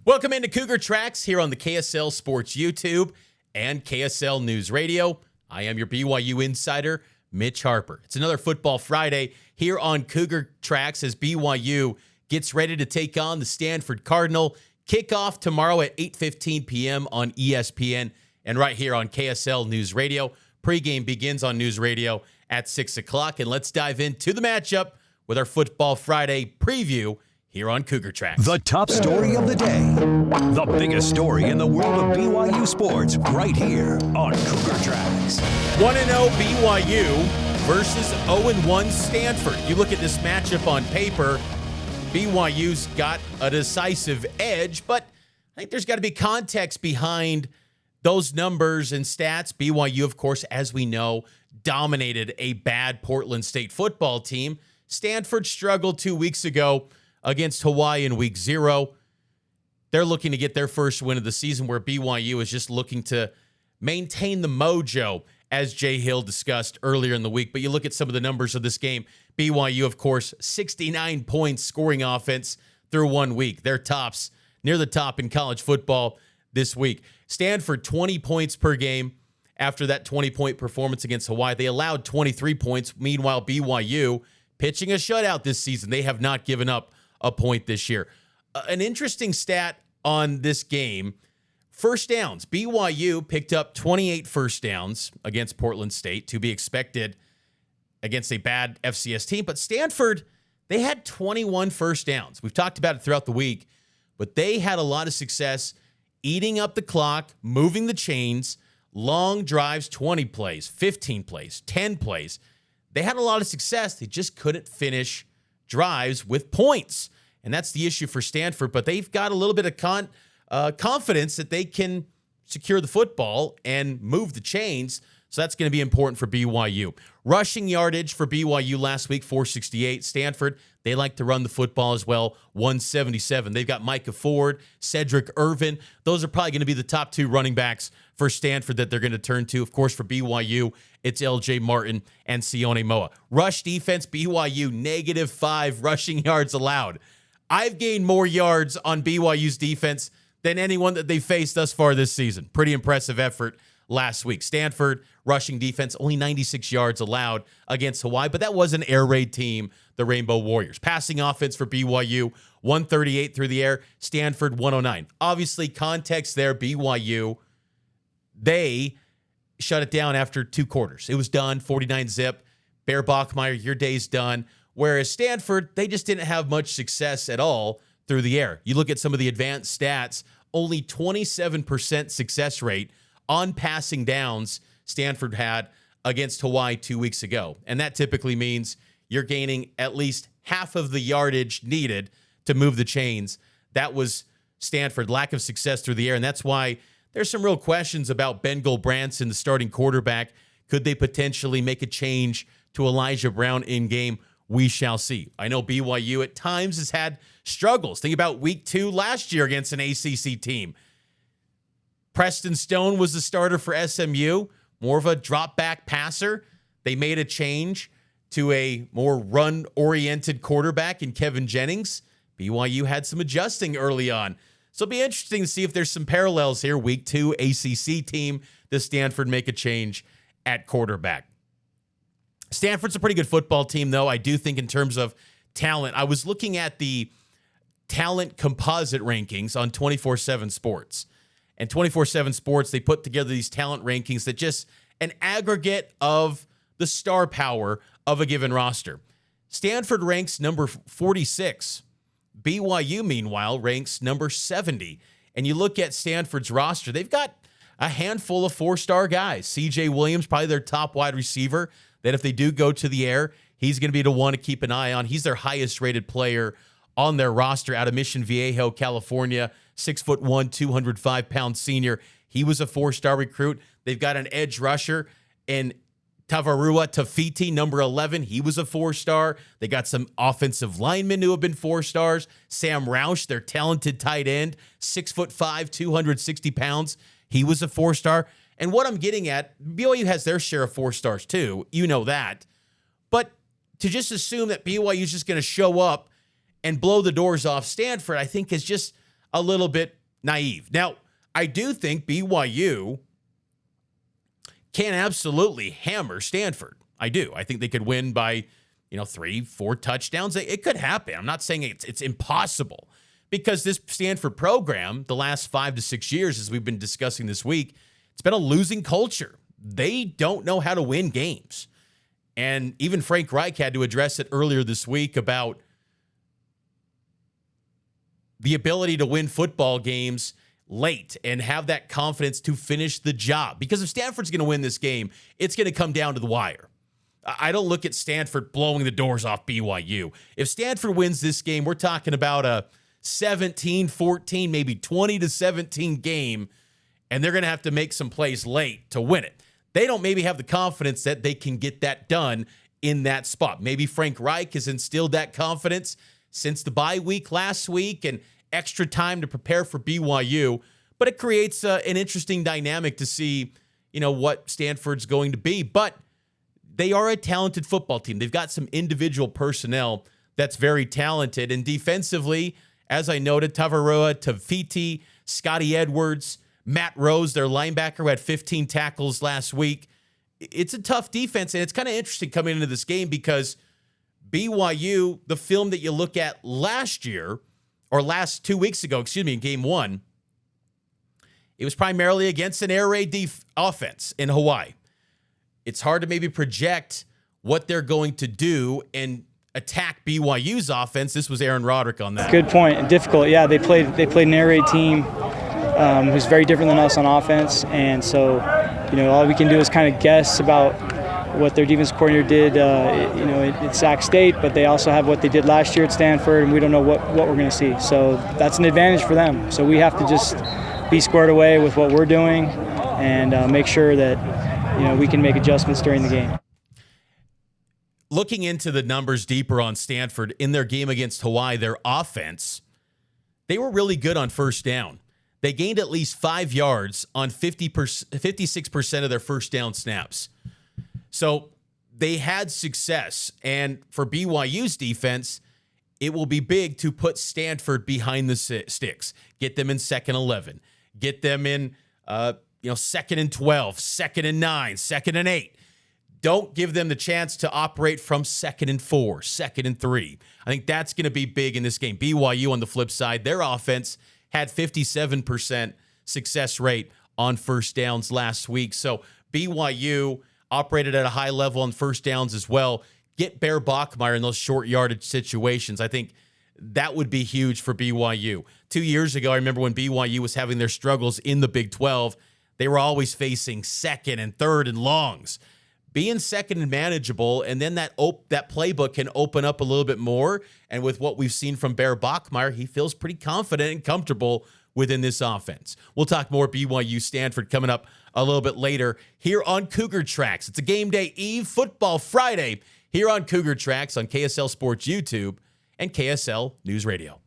Welcome into Cougar Tracks here on the KSL Sports YouTube and KSL News Radio. I am your BYU insider, Mitch Harper. It's another Football Friday here on Cougar Tracks as BYU gets ready to take on the Stanford Cardinal. Kickoff tomorrow at 8:15 p.m. on ESPN and right here on KSL News Radio. Pregame begins on News Radio at 6 o'clock. And let's dive into the matchup with our Football Friday preview here on Cougar Tracks. The top story of the day. The biggest story in the world of BYU sports right here on Cougar Tracks. 1-0 BYU versus 0-1 Stanford. You look at this matchup on paper, BYU's got a decisive edge, but I think there's got to be context behind those numbers and stats. BYU, of course, as we know, dominated a bad Portland State football team. Stanford struggled 2 weeks ago against Hawaii in week 0. They're looking to get their first win of the season, where BYU is just looking to maintain the mojo, as Jay Hill discussed earlier in the week. But you look at some of the numbers of this game. BYU, of course, 69 points scoring offense through 1 week. They're tops, near the top in college football this week. Stanford, 20 points per game after that 20-point performance against Hawaii. They allowed 23 points. Meanwhile, BYU, pitching a shutout this season, they have not given up a point this year. An interesting stat on this game, first downs. BYU picked up 28 first downs against Portland State, to be expected against a bad FCS team. But Stanford, they had 21 first downs. We've talked about it throughout the week, but they had a lot of success eating up the clock, moving the chains, long drives, 20 plays, 15 plays, 10 plays. They had a lot of success. They just couldn't finish drives with points. And that's the issue for Stanford. But they've got a little bit of confidence that they can secure the football and move the chains. So that's going to be important for BYU. Rushing yardage for BYU last week, 468. Stanford, they like to run the football as well, 177. They've got Micah Ford, Cedric Irvin. Those are probably going to be the top two running backs for Stanford that they're going to turn to. Of course, for BYU, it's LJ Martin and Sione Moa. Rush defense, BYU, -5 rushing yards allowed. I've gained more yards on BYU's defense than anyone that they faced thus far this season. Pretty impressive effort last week. Stanford rushing defense, only 96 yards allowed against Hawaii, but that was an air raid team, the Rainbow Warriors. Passing offense for BYU, 138 through the air. Stanford, 109. Obviously, context there, BYU, they shut it down after 2 quarters. It was done, 49-zip. Bear Bachmeier, your day's done. Whereas Stanford, they just didn't have much success at all through the air. You look at some of the advanced stats, only 27% success rate on passing downs Stanford had against Hawaii 2 weeks ago. And that typically means you're gaining at least half of the yardage needed to move the chains. That was Stanford, lack of success through the air. And that's why there's some real questions about Ben Gulbranson, the starting quarterback. Could they potentially make a change to Elijah Brown in game? We shall see. I know BYU at times has had struggles. Think about week 2 last year against an ACC team. Preston Stone was the starter for SMU, more of a drop-back passer. They made a change to a more run-oriented quarterback in Kevin Jennings. BYU had some adjusting early on. So it'll be interesting to see if there's some parallels here. Week 2, ACC team. Does Stanford make a change at quarterback? Stanford's a pretty good football team, though. I do think in terms of talent. I was looking at the talent composite rankings on 24/7 Sports. And 24/7 Sports, they put together these talent rankings that just an aggregate of the star power of a given roster. Stanford ranks number 46. BYU, meanwhile, ranks number 70. And you look at Stanford's roster, they've got a handful of 4-star guys. CJ Williams, probably their top wide receiver, that if they do go to the air, he's going to be the one to keep an eye on. He's their highest-rated player on their roster out of Mission Viejo, California, 6'1", 205-pound senior. He was a 4-star recruit. They've got an edge rusher in Tavarua Tafiti, number 11. He was a 4-star. They got some offensive linemen who have been 4-stars. Sam Roush, their talented tight end, 6'5", 260 pounds. He was a 4-star. And what I'm getting at, BYU has their share of 4-stars too. You know that. But to just assume that BYU is just going to show up and blow the doors off Stanford, I think is just a little bit naive. Now, I do think BYU can absolutely hammer Stanford. I do. I think they could win by, 3-4 touchdowns. It could happen. I'm not saying it's impossible, because this Stanford program, the last 5 to 6 years, as we've been discussing this week, it's been a losing culture. They don't know how to win games. And even Frank Reich had to address it earlier this week about the ability to win football games late and have that confidence to finish the job. Because if Stanford's going to win this game, it's going to come down to the wire. I don't look at Stanford blowing the doors off BYU. If Stanford wins this game, we're talking about a 17-14, maybe 20-17 game, and they're going to have to make some plays late to win it. They don't maybe have the confidence that they can get that done in that spot. Maybe Frank Reich has instilled that confidence since the bye week last week and extra time to prepare for BYU. But it creates an interesting dynamic to see, what Stanford's going to be. But they are a talented football team. They've got some individual personnel that's very talented. And defensively, as I noted, Tavaroa, Taviti, Scotty Edwards, Matt Rose, their linebacker, who had 15 tackles last week. It's a tough defense, and it's kind of interesting coming into this game because BYU, the film that you look at last 2 weeks ago, in game 1, it was primarily against an air raid offense in Hawaii. It's hard to maybe project what they're going to do and attack BYU's offense. This was Aaron Roderick on that. Good point. Difficult. Yeah, they played an air raid team who's very different than us on offense, and so all we can do is kind of guess about what their defense coordinator did at Sac State, but they also have what they did last year at Stanford, and we don't know what we're going to see. So that's an advantage for them. So we have to just be squared away with what we're doing and make sure that we can make adjustments during the game. Looking into the numbers deeper on Stanford, in their game against Hawaii, their offense, they were really good on first down. They gained at least 5 yards on 56% of their first down snaps. So they had success. And for BYU's defense, it will be big to put Stanford behind the sticks. Get them in 2nd and 11. Get them in 2nd and 12, 2nd and 9, 2nd and 8. Don't give them the chance to operate from 2nd and 4, 2nd and 3. I think that's going to be big in this game. BYU, on the flip side, their offense had 57% success rate on first downs last week. So BYU operated at a high level on first downs as well. Get Bear Bachmeier in those short yardage situations. I think that would be huge for BYU. 2 years ago, I remember when BYU was having their struggles in the Big 12, they were always facing 2nd and 3rd and longs. Being 2nd and manageable, and then that playbook can open up a little bit more. And with what we've seen from Bear Bachmeier, he feels pretty confident and comfortable within this offense. We'll talk more BYU Stanford coming up a little bit later here on Cougar Tracks. It's a game day eve, Football Friday, here on Cougar Tracks on KSL Sports YouTube and KSL News Radio.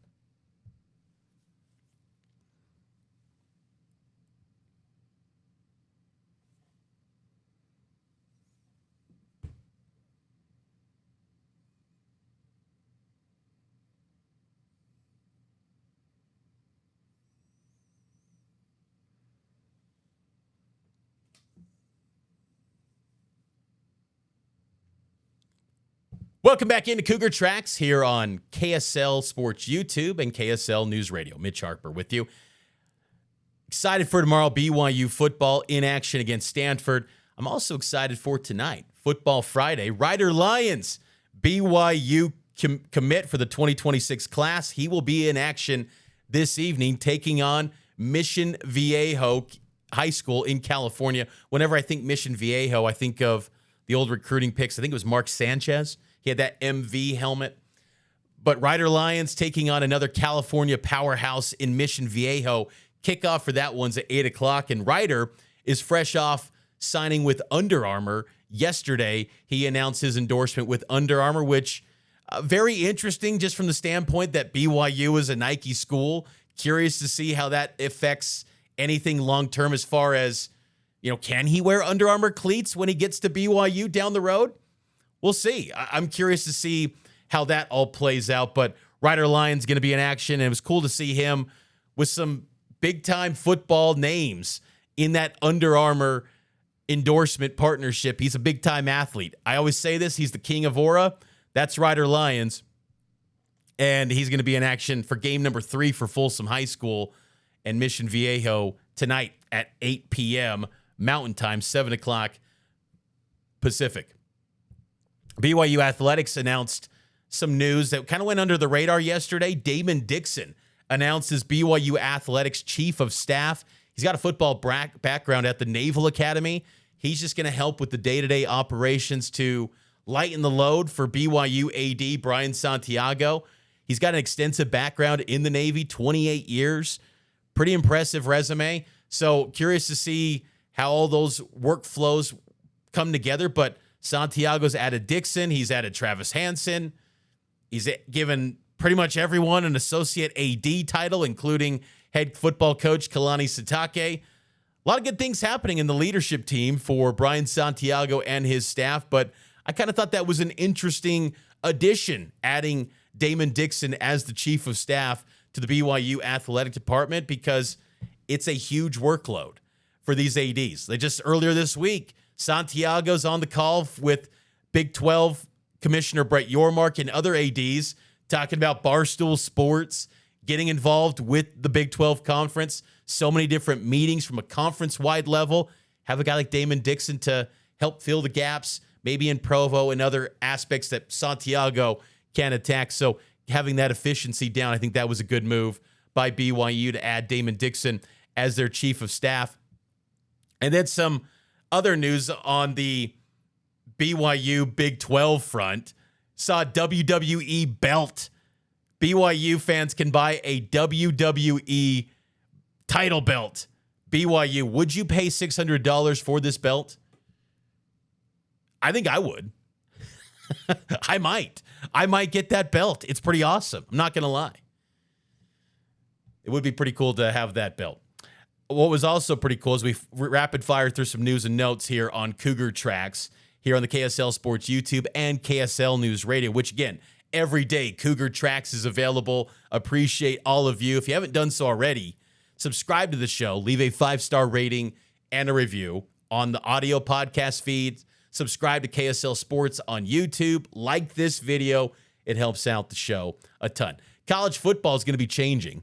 Welcome back into Cougar Tracks here on KSL Sports YouTube and KSL News Radio. Mitch Harper with you. Excited for tomorrow, BYU football in action against Stanford. I'm also excited for tonight, Football Friday. Ryder Lyons, BYU commit for the 2026 class. He will be in action this evening taking on Mission Viejo High School in California. Whenever I think Mission Viejo, I think of the old recruiting picks. I think it was Mark Sanchez. He had that MV helmet. But Ryder Lyons taking on another California powerhouse in Mission Viejo. Kickoff for that one's at 8 o'clock. And Ryder is fresh off signing with Under Armour. Yesterday, he announced his endorsement with Under Armour, which very interesting just from the standpoint that BYU is a Nike school. Curious to see how that affects anything long-term as far as, can he wear Under Armour cleats when he gets to BYU down the road? We'll see. I'm curious to see how that all plays out, but Ryder Lyons going to be in action, and it was cool to see him with some big-time football names in that Under Armour endorsement partnership. He's a big-time athlete. I always say this, he's the king of aura. That's Ryder Lyons. And he's going to be in action for game number 3 for Folsom High School and Mission Viejo tonight at 8 p.m. Mountain Time, 7 o'clock Pacific. BYU Athletics announced some news that kind of went under the radar yesterday. Damon Dixon announced as BYU Athletics Chief of Staff. He's got a football background at the Naval Academy. He's just going to help with the day-to-day operations to lighten the load for BYU AD Brian Santiago. He's got an extensive background in the Navy, 28 years. Pretty impressive resume. So curious to see how all those workflows come together. But Santiago's added Dixon. He's added Travis Hansen. He's given pretty much everyone an associate AD title, including head football coach Kalani Sitake. A lot of good things happening in the leadership team for Brian Santiago and his staff, but I kind of thought that was an interesting addition, adding Damon Dixon as the chief of staff to the BYU athletic department, because it's a huge workload for these ADs. They just earlier this week, Santiago's on the call with Big 12 Commissioner Brett Yormark and other ADs talking about Barstool Sports, getting involved with the Big 12 Conference, so many different meetings from a conference-wide level. Have a guy like Damon Dixon to help fill the gaps, maybe in Provo and other aspects that Santiago can attack. So having that efficiency down, I think that was a good move by BYU to add Damon Dixon as their chief of staff. And then some other news on the BYU Big 12 front. Saw a WWE belt. BYU fans can buy a WWE title belt. BYU, would you pay $600 for this belt? I think I would. I might get that belt. It's pretty awesome. I'm not going to lie. It would be pretty cool to have that belt. What was also pretty cool is we rapid fire through some news and notes here on Cougar Tracks, here on the KSL Sports YouTube and KSL News Radio, which again, every day Cougar Tracks is available. Appreciate all of you. If you haven't done so already, subscribe to the show, leave a 5-star rating and a review on the audio podcast feed. Subscribe to KSL Sports on YouTube. Like this video. It helps out the show a ton. College football is going to be changing.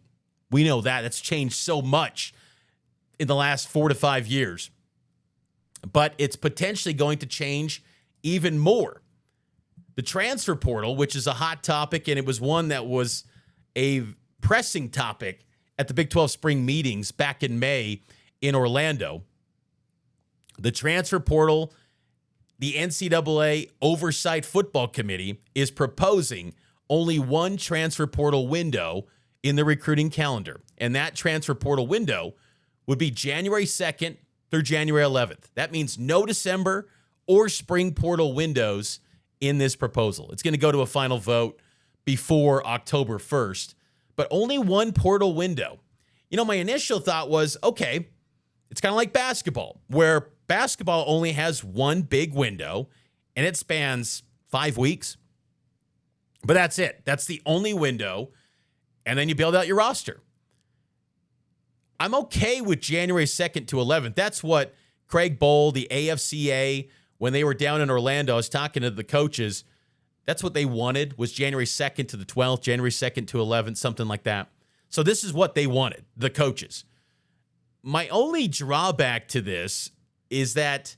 We know that. It's changed so much in the last 4 to 5 years. But it's potentially going to change even more. The transfer portal, which is a hot topic, and it was one that was a pressing topic at the Big 12 spring meetings back in May in Orlando. The transfer portal, the NCAA Oversight Football Committee is proposing only one transfer portal window in the recruiting calendar. And that transfer portal window would be January 2nd through January 11th. That means no December or spring portal windows in this proposal. It's going to go to a final vote before October 1st, but only one portal window. You know, my initial thought was, okay, it's kind of like basketball, where basketball only has one big window and it spans 5 weeks. But that's it. That's the only window. And then you build out your roster. I'm okay with January 2nd to 11th. That's what Craig Bowl, the AFCA, when they were down in Orlando, I was talking to the coaches. That's what they wanted, was January 2nd to the 12th, January 2nd to 11th, something like that. So this is what they wanted, the coaches. My only drawback to this is that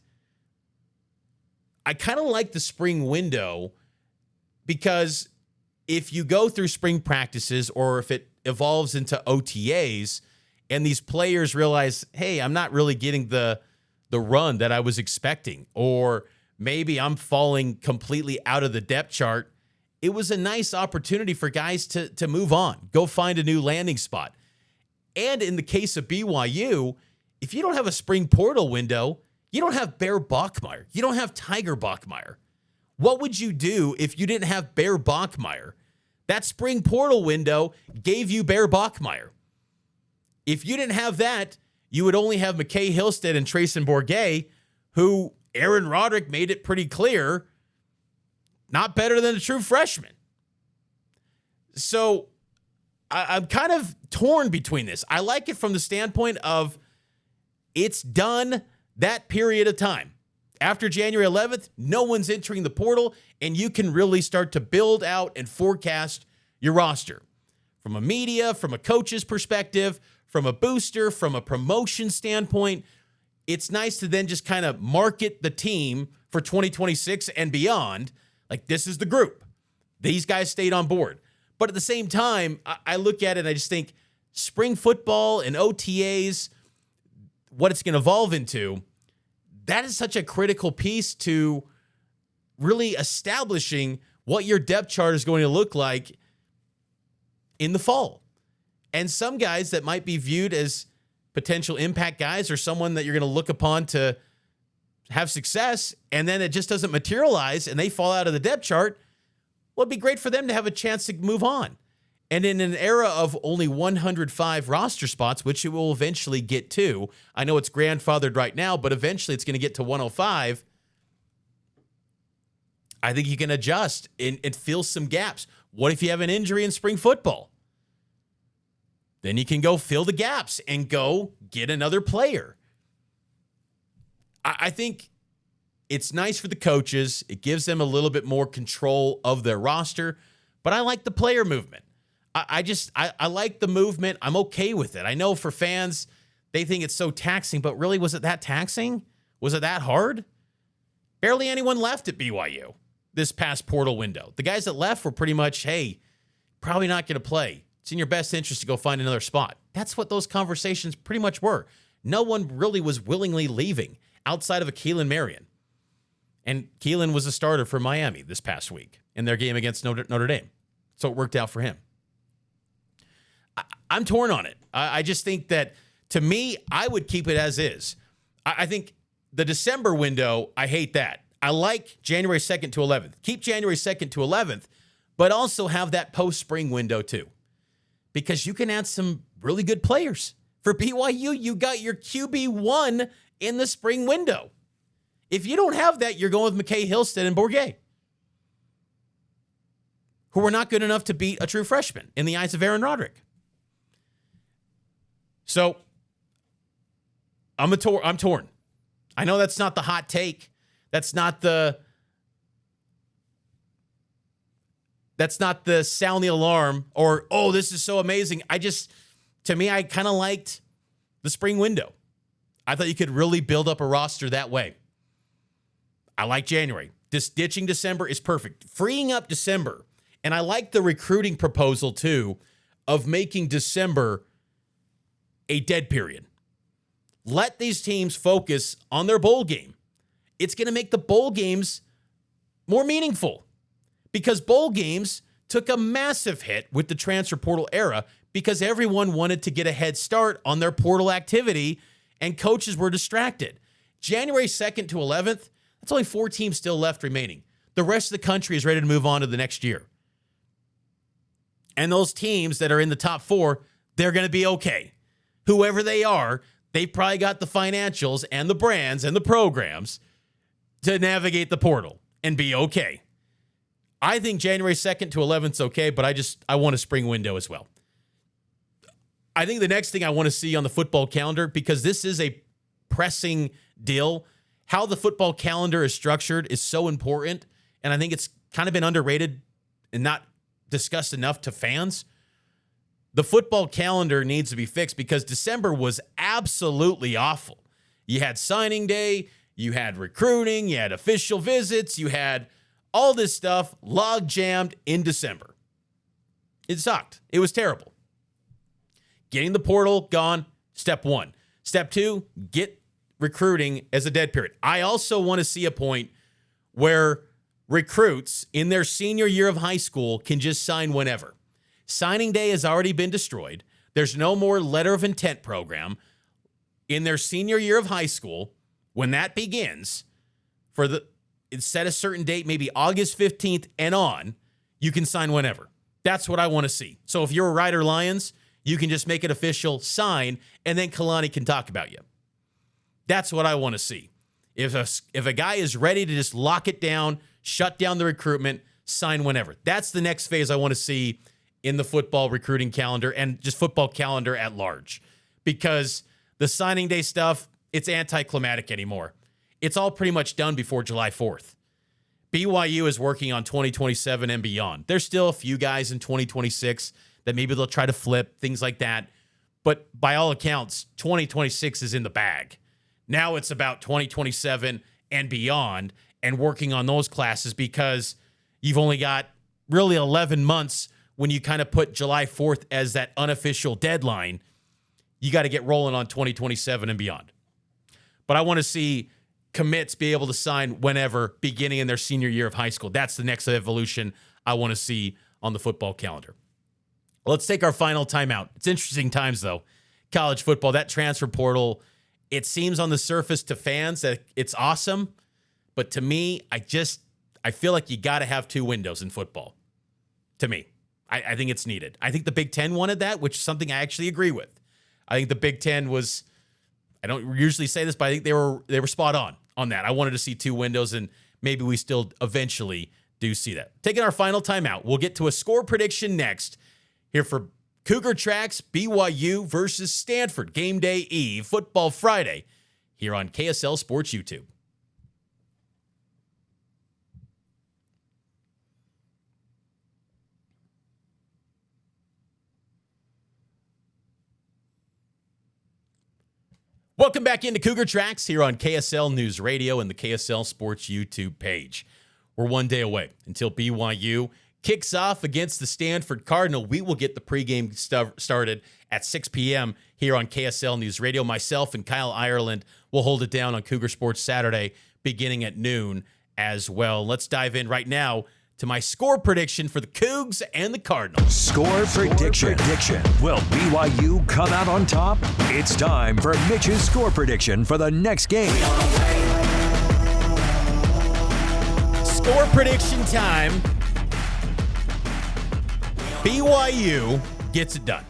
I kind of like the spring window, because if you go through spring practices or if it evolves into OTAs and these players realize, hey, I'm not really getting the run that I was expecting, or maybe I'm falling completely out of the depth chart, it was a nice opportunity for guys to move on, go find a new landing spot. And in the case of BYU, if you don't have a spring portal window, you don't have Bear Bachmeier. You don't have Tiger Bachmeier. What would you do if you didn't have Bear Bachmeier? That spring portal window gave you Bear Bachmeier. If you didn't have that, you would only have McKay Hillstead and Trayson Bourget, who Aaron Roderick made it pretty clear, not better than a true freshman. So I'm kind of torn between this. I like it from the standpoint of it's done that period of time. After January 11th, no one's entering the portal, and you can really start to build out and forecast your roster. From a media, from a coach's perspective, from a booster, from a promotion standpoint, it's nice to then just kind of market the team for 2026 and beyond. Like, this is the group. These guys stayed on board. But at the same time, I look at it and I just think spring football and OTAs, what it's going to evolve into, that is such a critical piece to really establishing what your depth chart is going to look like in the fall. And some guys that might be viewed as potential impact guys or someone that you're going to look upon to have success, and then it just doesn't materialize and they fall out of the depth chart, well, it'd be great for them to have a chance to move on. And in an era of only 105 roster spots, which it will eventually get to, I know it's grandfathered right now, but eventually it's going to get to 105. I think you can adjust and fill some gaps. What if you have an injury in spring football? Then you can go fill the gaps and go get another player. I think it's nice for the coaches. It gives them a little bit more control of their roster, but I like the player movement. I like the movement. I'm okay with it. I know for fans, they think it's so taxing, but really, was it that taxing? Was it that hard? Barely anyone left at BYU this past portal window. The guys that left were pretty much, hey, probably not going to play. It's in your best interest to go find another spot. That's what those conversations pretty much were. No one really was willingly leaving outside of a Keelan Marion. And Keelan was a starter for Miami this past week in their game against Notre Dame. So it worked out for him. I'm torn on it. I just think that, to me, I would keep it as is. I think the December window, I hate that. I like January 2nd to 11th. Keep January 2nd to 11th, but also have that post-spring window too. Because you can add some really good players. For BYU, you got your QB1 in the spring window. If you don't have that, you're going with McKay Hillstead and Bourget, who were not good enough to beat a true freshman in the eyes of Aaron Roderick. So I'm torn. I know that's not the hot take. That's not the sound the alarm or, oh, this is so amazing. To me, I kind of liked the spring window. I thought you could really build up a roster that way. I like January. Ditching December is perfect. Freeing up December. And I like the recruiting proposal, too, of making December a dead period. Let these teams focus on their bowl game. It's going to make the bowl games more meaningful because bowl games took a massive hit with the transfer portal era because everyone wanted to get a head start on their portal activity and coaches were distracted. January 2nd to 11th, that's only 4 teams still left remaining. The rest of the country is ready to move on to the next year. And those teams that are in the top 4, they're going to be okay. Whoever they are, they've probably got the financials and the brands and the programs to navigate the portal and be okay. I think January 2nd to 11th is okay, but I want a spring window as well. I think the next thing I want to see on the football calendar, because this is a pressing deal, how the football calendar is structured is so important, and I think it's kind of been underrated and not discussed enough to fans. The football calendar needs to be fixed because December was absolutely awful. You had signing day, you had recruiting, you had official visits, you had all this stuff log jammed in December. It sucked. It was terrible. Getting the portal gone, step 1. Step 2, get recruiting as a dead period. I also want to see a point where recruits in their senior year of high school can just sign whenever. Signing day has already been destroyed. There's no more letter of intent program. In their senior year of high school, when that begins, set a certain date, maybe August 15th and on, you can sign whenever. That's what I want to see. So if you're a Ryder Lyons, you can just make it official, sign, and then Kalani can talk about you. That's what I want to see. If a guy is ready to just lock it down, shut down the recruitment, sign whenever. That's the next phase I want to see in the football recruiting calendar and just football calendar at large, because the signing day stuff, it's anticlimactic anymore. It's all pretty much done before July 4th. BYU is working on 2027 and beyond. There's still a few guys in 2026 that maybe they'll try to flip, things like that. But by all accounts, 2026 is in the bag. Now it's about 2027 and beyond and working on those classes, because you've only got really 11 months when you kind of put July 4th as that unofficial deadline. You got to get rolling on 2027 and beyond. But I want to see commits be able to sign whenever, beginning in their senior year of high school. That's the next evolution I want to see on the football calendar. Let's take our final timeout. It's interesting times, though. College football, that transfer portal, it seems on the surface to fans that it's awesome. But to me, I feel like you got to have two windows in football. To me, I think it's needed. I think the Big Ten wanted that, which is something I actually agree with. I think the Big Ten was, I don't usually say this, but I think they were spot on that. I wanted to see two windows, and maybe we still eventually do see that. Taking our final timeout, we'll get to a score prediction next here for Cougar Tracks, BYU versus Stanford. Game Day Eve, Football Friday, here on KSL Sports YouTube. Welcome back into Cougar Tracks here on KSL News Radio and the KSL Sports YouTube page. We're one day away until BYU kicks off against the Stanford Cardinal. We will get the pregame started at 6 p.m. here on KSL News Radio. Myself and Kyle Ireland will hold it down on Cougar Sports Saturday beginning at noon as well. Let's dive in right now to my score prediction for the Cougs and the Cardinals. Score prediction. Will BYU come out on top? It's time for Mitch's score prediction for the next game. Score prediction time. BYU gets it done.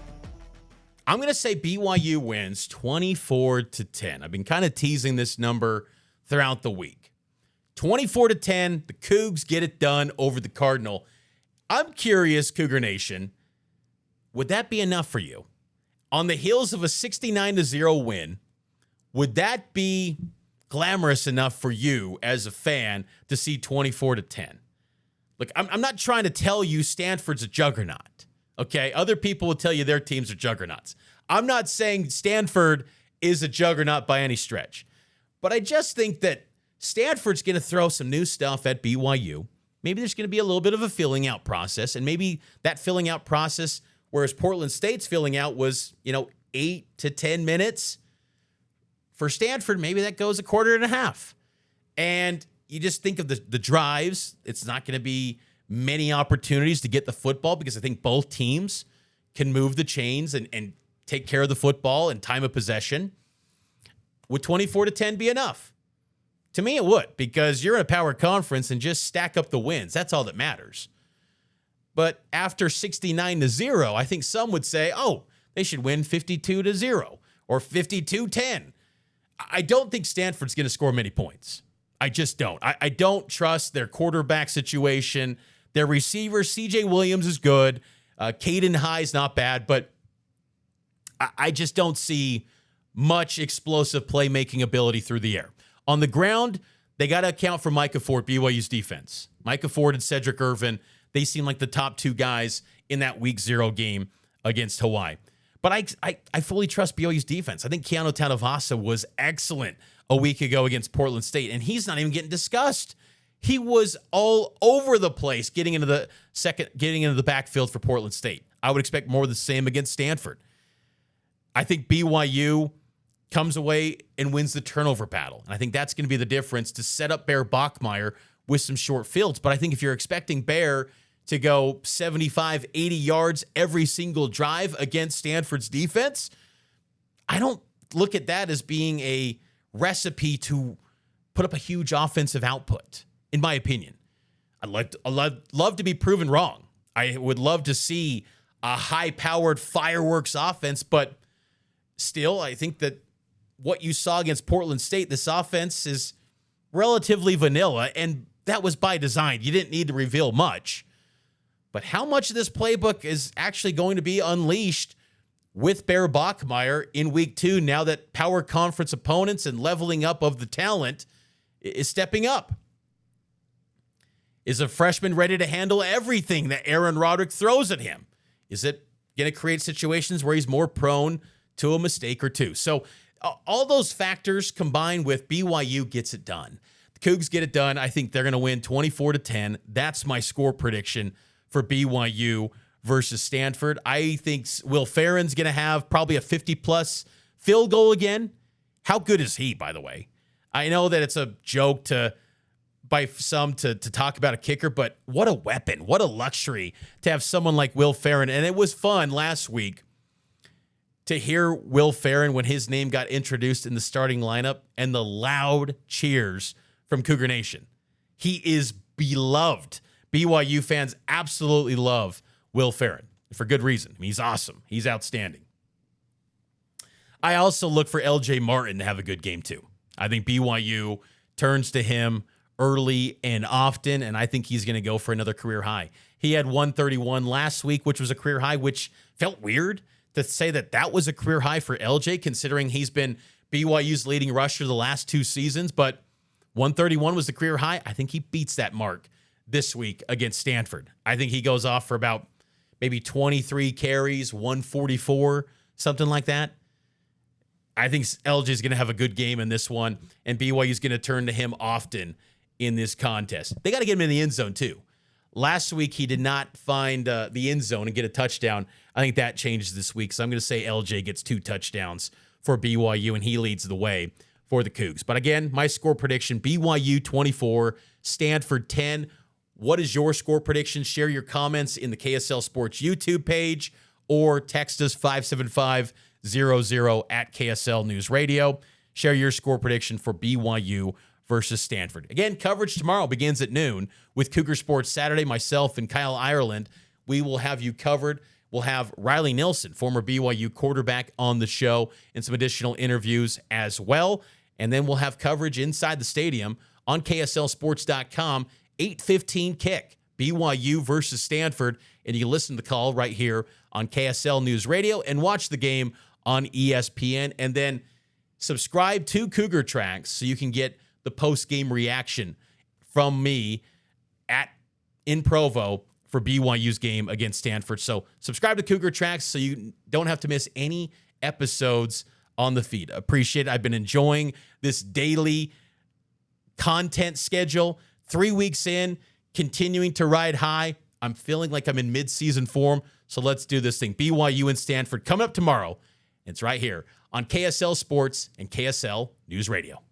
I'm going to say BYU wins 24-10. I've been kind of teasing this number throughout the week. 24-10, the Cougs get it done over the Cardinal. I'm curious, Cougar Nation, would that be enough for you? On the heels of a 69-0 win, would that be glamorous enough for you as a fan to see 24-10? Look, I'm not trying to tell you Stanford's a juggernaut, okay? Other people will tell you their teams are juggernauts. I'm not saying Stanford is a juggernaut by any stretch, but I just think that Stanford's going to throw some new stuff at BYU. Maybe there's going to be a little bit of a filling out process, and maybe that filling out process, whereas Portland State's filling out was, 8 to 10 minutes. For Stanford, maybe that goes a quarter and a half. And you just think of the drives. It's not going to be many opportunities to get the football, because I think both teams can move the chains and take care of the football and time of possession. Would 24-10 be enough? To me, it would, because you're in a power conference and just stack up the wins. That's all that matters. But after 69-0, I think some would say, oh, they should win 52-0 or 52-10. I don't think Stanford's going to score many points. I just don't. I don't trust their quarterback situation. Their receiver, CJ Williams, is good. Caden High's not bad, but I just don't see much explosive playmaking ability through the air. On the ground, they got to account for Micah Ford, BYU's defense. Micah Ford and Cedric Irvin, they seem like the top two guys in that Week 0 game against Hawaii. But I fully trust BYU's defense. I think Keanu Tanavasa was excellent a week ago against Portland State, and he's not even getting discussed. He was all over the place getting into the backfield for Portland State. I would expect more of the same against Stanford. I think BYU comes away and wins the turnover battle. And I think that's going to be the difference to set up Bear Bachmeier with some short fields. But I think if you're expecting Bear to go 75, 80 yards every single drive against Stanford's defense, I don't look at that as being a recipe to put up a huge offensive output, in my opinion. I'd love to be proven wrong. I would love to see a high-powered fireworks offense, but still, I think that what you saw against Portland State, this offense is relatively vanilla, and that was by design. You didn't need to reveal much. But how much of this playbook is actually going to be unleashed with Bear Bachmeier in week 2 now that power conference opponents and leveling up of the talent is stepping up? Is a freshman ready to handle everything that Aaron Roderick throws at him? Is it going to create situations where he's more prone to a mistake or two? So all those factors combined with BYU gets it done. The Cougs get it done. I think they're going to win 24-10. That's my score prediction for BYU versus Stanford. I think Will Farron's going to have probably a 50-plus field goal again. How good is he, by the way? I know that it's a joke by some to talk about a kicker, but what a weapon. What a luxury to have someone like Will Farron. And it was fun last week to hear Will Farron when his name got introduced in the starting lineup and the loud cheers from Cougar Nation. He is beloved. BYU fans absolutely love Will Farron for good reason. I mean, he's awesome. He's outstanding. I also look for LJ Martin to have a good game too. I think BYU turns to him early and often, and I think he's going to go for another career high. He had 131 last week, which was a career high, which felt weird to say that was a career high for LJ, considering he's been BYU's leading rusher the last 2 seasons, but 131 was the career high. I think he beats that mark this week against Stanford. I think he goes off for about maybe 23 carries, 144, something like that. I think LJ is going to have a good game in this one, and BYU is going to turn to him often in this contest. They got to get him in the end zone too. Last week, he did not find the end zone and get a touchdown. I think that changes this week, so I'm going to say LJ gets 2 touchdowns for BYU, and he leads the way for the Cougs. But again, my score prediction, BYU 24, Stanford 10. What is your score prediction? Share your comments in the KSL Sports YouTube page or text us 575-00 at KSL News Radio. Share your score prediction for BYU versus Stanford. Again, coverage tomorrow begins at noon with Cougar Sports Saturday. Myself and Kyle Ireland, we will have you covered. We'll have Riley Nilsson, former BYU quarterback, on the show and some additional interviews as well. And then we'll have coverage inside the stadium on KSLSports.com, 8:15 kick, BYU versus Stanford. And you can listen to the call right here on KSL News Radio and watch the game on ESPN. And then subscribe to Cougar Tracks so you can get the post-game reaction from me in Provo for BYU's game against Stanford. So subscribe to Cougar Tracks so you don't have to miss any episodes on the feed. Appreciate it. I've been enjoying this daily content schedule. 3 weeks in, continuing to ride high. I'm feeling like I'm in mid-season form, so let's do this thing. BYU and Stanford coming up tomorrow. It's right here on KSL Sports and KSL News Radio.